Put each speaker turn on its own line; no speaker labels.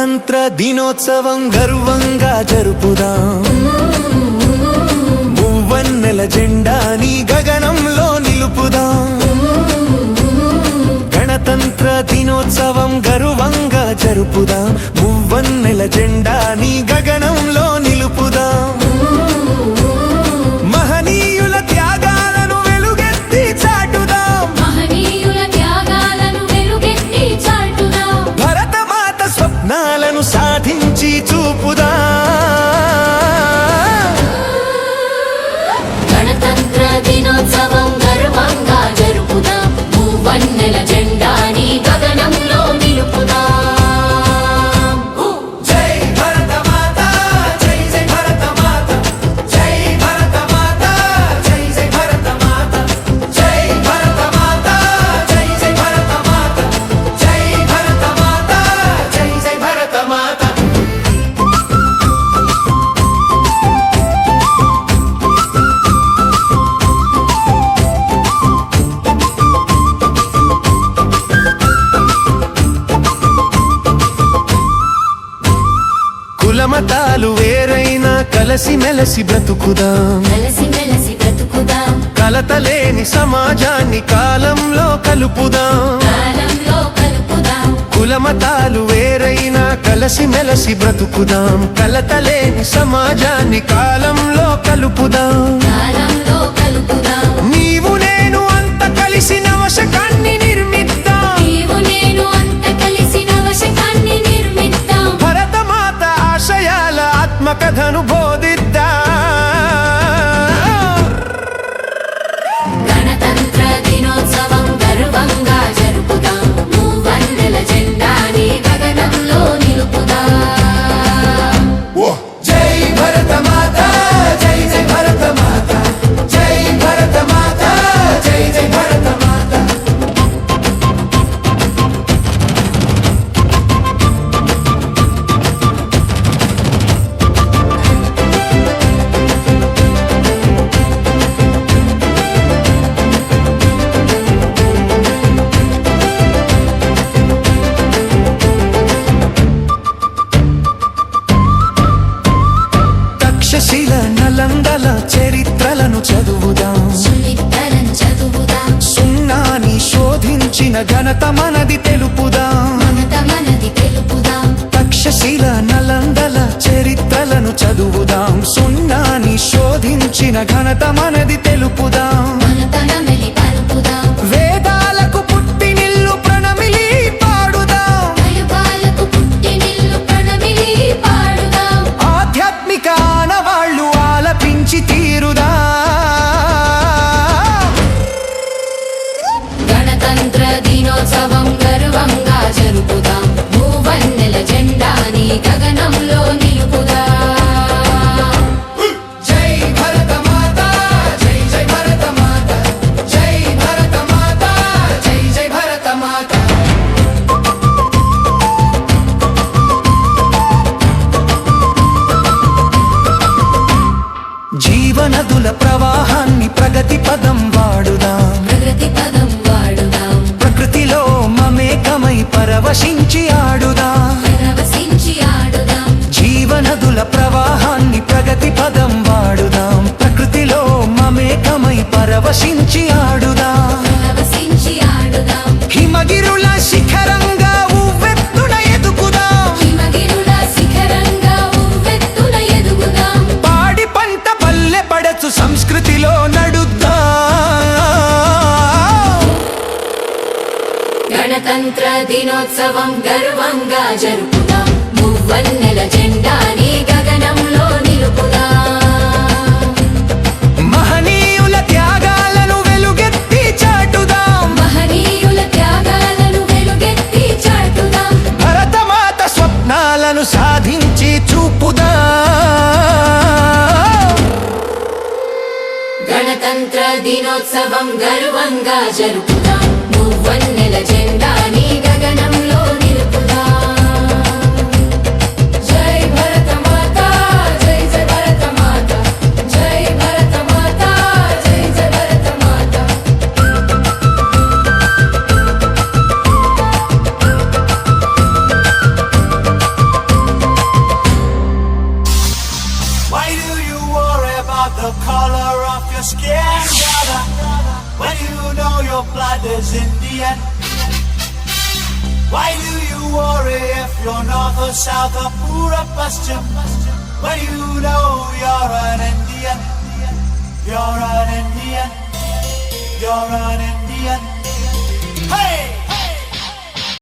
గణతంత్ర దినోత్సవం గర్వంగా జరుపుదాం. మువ్వన్నెల జెండాని గగనంలో నిలుపుదాం. గణతంత్ర దినోత్సవం గర్వంగా జరుపుదాం. మువ్వన్నెల జెండాని గగనంలో నిలుపుదాం. మహనీయుల త్యాగాలను వెలుగెత్తి చాటుదాం. భరతమాత స్వప్నాలను సాధించి చూపుదాం.
గణతంత్ర దినోత్సవం గర్వంగా జరుపుదాం. మువ్వన్నెల జెండాని గగనంలో నిలుపుదాం.
జై భరతమాత, జై జై భరతమాత, జై భరతమాత, జై జై భరతమాత, జై భరతమాత, జై జై భరతమాత, జై భరతమాత, జై జై భరతమాత. కులమతాలు వేరైనా కలసి మెలసి బ్రతుకుదాం. కలతలేని సమాజాన్ని కాలంలో కలుపుదాం. కులమతాలు వేరైనా కలసి మెలసి బ్రతుకుదాం. కలతలేని సమాజాన్ని కాలంలో కలుపుదాం. నీవు నేను అంత కలిసి నవశకాన్ని నిర్మిద్దాం. భరతమాత ఆశయాల ఆత్మకథను బోధిద్దాం.
గణతంత్ర దినోత్సవం గర్వంగా జరుపుదాం. మువ్వన్నెల జెండాని గగనంలో నిలుపుదాం.
జై భరతమాత, జై జై భరతమాత, జై భరతమాత, జై జై భరతమాత. తక్షశిల నలందల చరిత్రలను చదువుదాం. సున్నాని శోధించిన ఘనత మనది తెలుపుదాం. తక్షశిల నలందల చరిత్రలను చదువుదాం. సున్నాని శోధించిన ఘనత మనది తెలుపుదాం. వేదాలకు పుట్టినిల్లు ప్రణమిలి పాడుదాం. ఆధ్యాత్మిక ఆనవాళ్ళు ఆలపించి తీరుదా.
గణతంత్ర దినోత్సవం గర్వంగా జరుపుదాం. మువ్వన్నెల జెండాని గగనంలో నిలుపుదాం.
జై భరతమాత, జై జై భరతమాత, జై భరతమాత, జై జై భరతమాత. జీవనదుల ప్రవాహాన్ని ప్రగతి పదం వాడుదాం. ప్రకృతిలో మమేకమై పరవశించి ఆడుదాం. జీవనదుల ప్రవాహాన్ని ప్రగతి పదం వాడుదాం. ప్రకృతిలో మమేకమై పరవశించి ఆడుదాం. హిమగిరుల శిఖరంగా ఉవ్వెత్తున ఎదుగుదాం. పాడి పంట పల్లె పడచు సంస్కృతిలో నడుద్దాం.
గణతంత్ర దినోత్సవం గర్వంగా జరుపుదాం. మువ్వన్నెల జెండాని గగనంలో నిలుపుదాం.
మహనీయుల త్యాగాలను వెలుగెత్తి చాటుదాం. భరతమాత స్వప్నాలను సాధించి చూపుదాం.
గణతంత్ర దినోత్సవం గర్వంగా జరుపుదాం. మువ్వన్నెల జెండాని గగనంలో నిలుపుదాం. జై భరతమాత, జై జై భరతమాత, జై భరతమాత, జై జై Bharatmata.
you, you are if you're north or south or pura paschim. But you know you're an Indian. You're an Indian. You're an Indian. Hey!